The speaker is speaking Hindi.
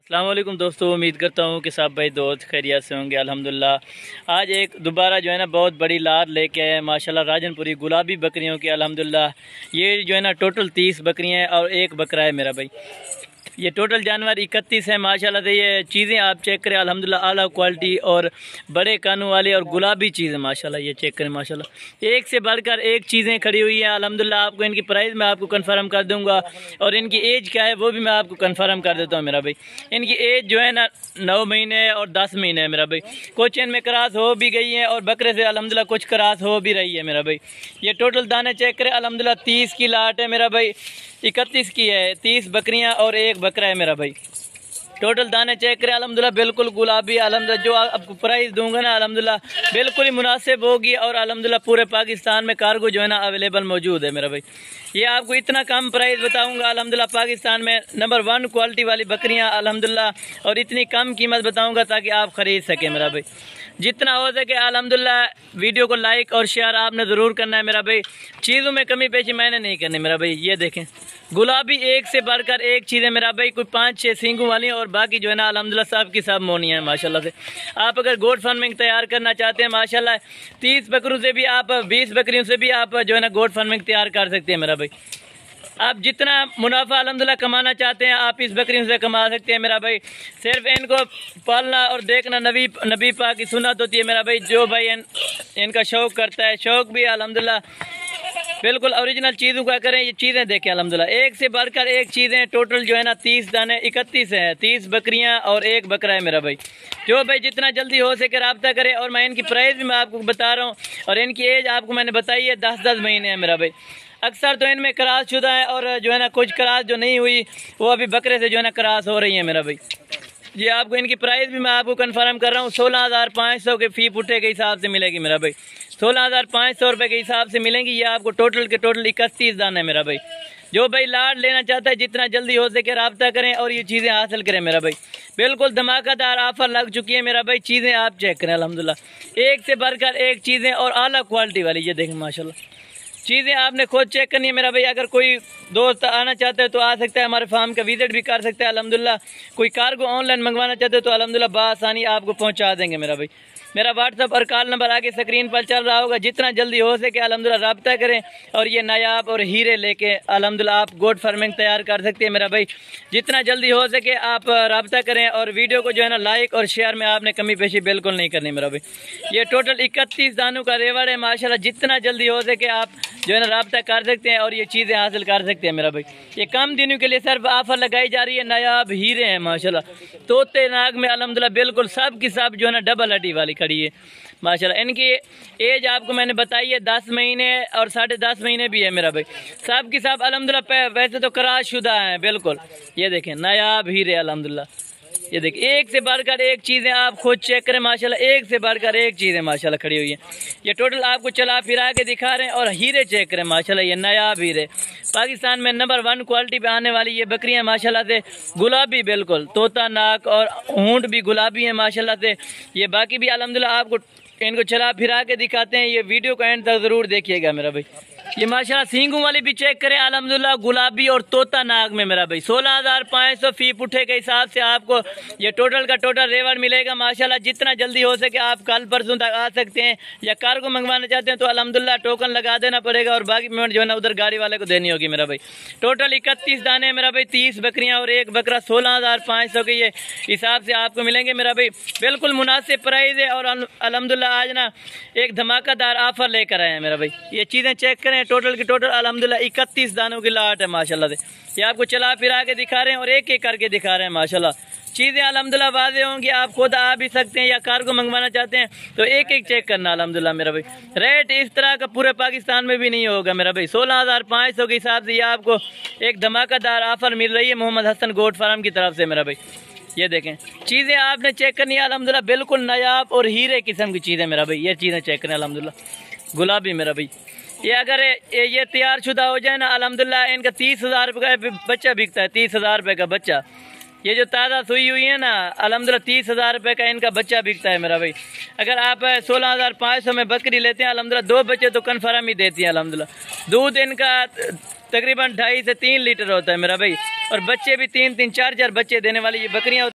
अस्सलाम वालेकुम दोस्तों, उम्मीद करता हूँ कि सब भाई दोस्त खैरियत से होंगे। अल्हम्दुलिल्लाह आज एक दोबारा जो है ना बहुत बड़ी लार लेके आए माशाल्लाह राजनपुरी गुलाबी बकरियों की। अल्हम्दुलिल्लाह ये जो है ना टोटल 30 बकरियाँ हैं और एक बकरा है मेरा भाई। ये टोटल जानवर 31 है माशाल्लाह से। ये चीज़ें आप चेक करें अल्हम्दुलिल्लाह आला क्वालिटी और बड़े कानों वाले और गुलाबी चीज़ें माशाल्लाह। ये चेक करें माशाल्लाह एक से बढ़कर एक चीज़ें खड़ी हुई हैं अल्हम्दुलिल्लाह। आपको इनकी प्राइस मैं आपको कंफर्म कर दूंगा और इनकी एज क्या है वो भी मैं आपको कंफर्म कर देता हूँ मेरा भाई। इनकी एज जो है ना 9 महीने और 10 महीने है मेरा भाई। कुछ इनमें क्रॉस हो भी गई है और बकरे से अल्हम्दुलिल्लाह कुछ क्रॉस हो भी रही है मेरा भाई। ये टोटल दाने चेक करें अल्हम्दुलिल्लाह 30 की लाट है मेरा भाई, 31 की है, 30 बकरियां और एक बकरा है मेरा भाई। टोटल दाने चेक करें अल्हम्दुलिल्लाह बिल्कुल गुलाबी। अल्हम्दुलिल्लाह जो आपको प्राइस दूंगा ना अल्हम्दुलिल्लाह बिल्कुल ही मुनासिब होगी और अल्हम्दुलिल्लाह पूरे पाकिस्तान में कार्गो जो है ना अवेलेबल मौजूद है मेरा भाई। ये आपको इतना कम प्राइस बताऊंगा अल्हम्दुलिल्लाह पाकिस्तान में नंबर 1 क्वालिटी वाली बकरियां अल्हम्दुलिल्लाह और इतनी कम कीमत बताऊंगा ताकि आप ख़रीद सकें मेरा भाई। जितना हो सके अल्हम्दुलिल्लाह वीडियो को लाइक और शेयर आपने ज़रूर करना है मेरा भाई। चीज़ों में कमी पेशी मैंने नहीं करनी मेरा भाई। ये देखें गुलाबी एक से बढ़कर एक चीज़ है मेरा भाई। कोई 5-6 सींगों वाली और बाकी जो है ना अल्हम्दुलिल्लाह सब की सब मोनी है माशाल्लाह से। आप अगर गोट फार्मिंग तैयार करना चाहते हैं माशाल्लाह 30 बकरों से भी आप 20 बकरियों से भी आप जो है ना गोट फार्मिंग तैयार कर सकते हैं मेरा भाई। आप जितना मुनाफा अल्हम्दुलिल्लाह कमाना चाहते हैं आप इस बकरियों से कमा सकते हैं मेरा भाई। सिर्फ इनको पालना और देखना नबी पाक की सुन्नत होती है मेरा भाई। जो भाई इनका शौक़ करता है, शौक़ भी अल्हम्दुलिल्लाह बिल्कुल ओरिजिनल चीज़ों का करें। ये चीज़ें देखें अल्हम्दुलिल्लाह एक से बढ़कर एक चीज़ें। टोटल जो है ना 30 दाने 31 है, 30 बकरियां और एक बकरा है मेरा भाई। जो भाई जितना जल्दी हो सके रब्ता करें और मैं इनकी प्राइस भी मैं आपको बता रहा हूँ और इनकी एज आपको मैंने बताई है 10-10 महीने है मेरा भाई। अक्सर तो इनमें क्रॉस शुदा है और जो है ना कुछ क्रॉस जो नहीं हुई वो अभी बकरे से जो है ना क्रॉस हो रही है मेरा भाई। ये आपको इनकी प्राइस भी मैं आपको कंफर्म कर रहा हूँ 16,500 के फी पुट्ठे के हिसाब से मिलेगी मेरा भाई। 16,500 रुपये के हिसाब से मिलेंगी। ये आपको टोटल के टोटल 31 दाने मेरा भाई। जो भाई लाड लेना चाहता है जितना जल्दी हो सके रब्ता करें और ये चीज़ें हासिल करें मेरा भाई। बिल्कुल धमाकेदार ऑफर लग चुकी है मेरा भाई। चीज़ें आप चेक करें अल्हम्दुलिल्लाह एक से बढ़कर एक चीज़ें और आला क्वालिटी वाली। ये देखें माशाल्लाह चीज़ें आपने खुद चेक करनी है मेरा भाई। अगर कोई दोस्त आना चाहता है तो आ सकता है, हमारे फार्म का विजिट भी कर सकता है अल्हम्दुलिल्लाह। कोई कार्गो ऑनलाइन मंगवाना चाहते हो तो अल्हम्दुलिल्लाह बआसानी आपको पहुंचा देंगे मेरा भाई। मेरा व्हाट्सअप और कॉल नंबर आगे स्क्रीन पर चल रहा होगा। जितना जल्दी हो सके अल्हम्दुलिल्लाह रब्ता करें और ये नायाब और हीरे लेके अल्हम्दुलिल्लाह आप गोट फार्मिंग तैयार कर सकते हैं मेरा भाई। जितना जल्दी हो सके आप रब्ता करें और वीडियो को जो है ना लाइक और शेयर में आपने कमी पेशी बिल्कुल नहीं करनी मेरा भाई। ये टोटल 31 दानों का रेवड़ है माशाल्लाह। जितना जल्दी हो सके आप जो है ना रब्ता कर सकते हैं और ये चीज़ें हासिल कर सकते हैं मेरा भाई। ये कम दिनों के लिए सिर्फ ऑफर लगाई जा रही है। नायाब हीरे हैं माशाल्लाह। तोते नाग में अल्हम्दुलिल्लाह बिल्कुल सब की सब जो है ना डबल हड्डी वाली खड़ी है माशाल्लाह। इनकी एज आपको मैंने बताई है 10 महीने और 10.5 महीने भी है मेरा भाई। सब की सब अल्हम्दुलिल्लाह वैसे तो क्रॉस शुदा है बिल्कुल। ये देखें नायाब हीरे अल्हम्दुलिल्लाह। ये देखिए एक से बढ़कर एक चीज़ें आप खुद चेक करें माशाल्लाह। एक से बढ़कर एक चीज़ें माशाल्लाह खड़ी हुई हैं। ये टोटल आपको चला फिरा के दिखा रहे हैं और हीरे चेक करें माशाल्लाह। ये नायाब हीरे पाकिस्तान में नंबर 1 क्वालिटी पे आने वाली ये बकरियां माशाल्लाह से गुलाबी बिल्कुल तोता नाक और ऊँट भी गुलाबी हैं माशाल्लाह से। ये बाकी भी अल्हम्दुलिल्लाह आपको इनको चला फिरा के दिखाते हैं। ये वीडियो को एंड तक ज़रूर देखिएगा मेरा भाई। ये माशाल्लाह सींगों वाली भी चेक करें अल्हम्दुलिल्लाह गुलाबी और तोता नाग में मेरा भाई। 16,500 फी पुट्ठे के हिसाब से आपको ये टोटल का टोटल रेवड़ मिलेगा माशाल्लाह। जितना जल्दी हो सके आप कल परसों तक आ सकते हैं या कार्गो मंगवाना चाहते हैं तो अल्हम्दुलिल्लाह टोकन लगा देना पड़ेगा और बाकी पेमेंट जो है ना उधर गाड़ी वाले को देनी होगी मेरा भाई। टोटल 31 दाने मेरा भाई, 30 बकरियाँ और एक बकरा। 16,500 के ये हिसाब से आपको मिलेंगे मेरा भाई। बिल्कुल मुनासिब प्राइस है और अल्हम्दुलिल्लाह आज ना एक धमाकेदार ऑफर लेकर आए हैं मेरा भाई। ये चीज़ें चेक करें टोटल की टोटल अल्हम्दुलिल्लाह 31 दानों की लाट है माशाल्लाह से। ये आपको चला फिरा के दिखा रहे हैं और एक एक करके दिखा रहे हैं माशाल्लाह। चीज़ें अल्हम्दुलिल्लाह वाज़े होंगी। आप खुद आ भी सकते हैं या कार्गो मंगवाना चाहते हैं तो एक एक चेक करना अल्हम्दुलिल्लाह मेरा भाई। रेट इस तरह का पूरे पाकिस्तान में भी नहीं होगा मेरा भाई। 16,500 के हिसाब से ये आपको एक धमाकेदार ऑफर मिल रही है मोहम्मद हसन गोट फार्म की तरफ से मेरा भाई। ये देखें चीज़ें आपने चेक करनी है अल्हम्दुलिल्लाह बिल्कुल नायाब और हीरे किस्म की चीज़ें मेरा भाई। ये चीज़ें चेक करें अल्हम्दुलिल्लाह गुलाबी मेरा भाई। ये अगर ये तैयार शुदा हो जाए ना अल्हम्दुलिल्लाह इनका 30,000 रुपये का बच्चा बिकता है। 30,000 रुपये का बच्चा। ये जो ताज़ा सुई हुई है ना अल्हम्दुलिल्लाह 30,000 रुपये का इनका बच्चा बिकता है मेरा भाई। अगर आप 16,500 में बकरी लेते हैं अल्हम्दुलिल्लाह 2 बच्चे तो कन्फर्म ही देती हैं अल्हम्दुलिल्लाह। दूध इनका तकरीबन 2.5 से 3 लीटर होता है मेरा भाई और बच्चे भी 3-3 4-4 बच्चे देने वाली ये बकरियाँ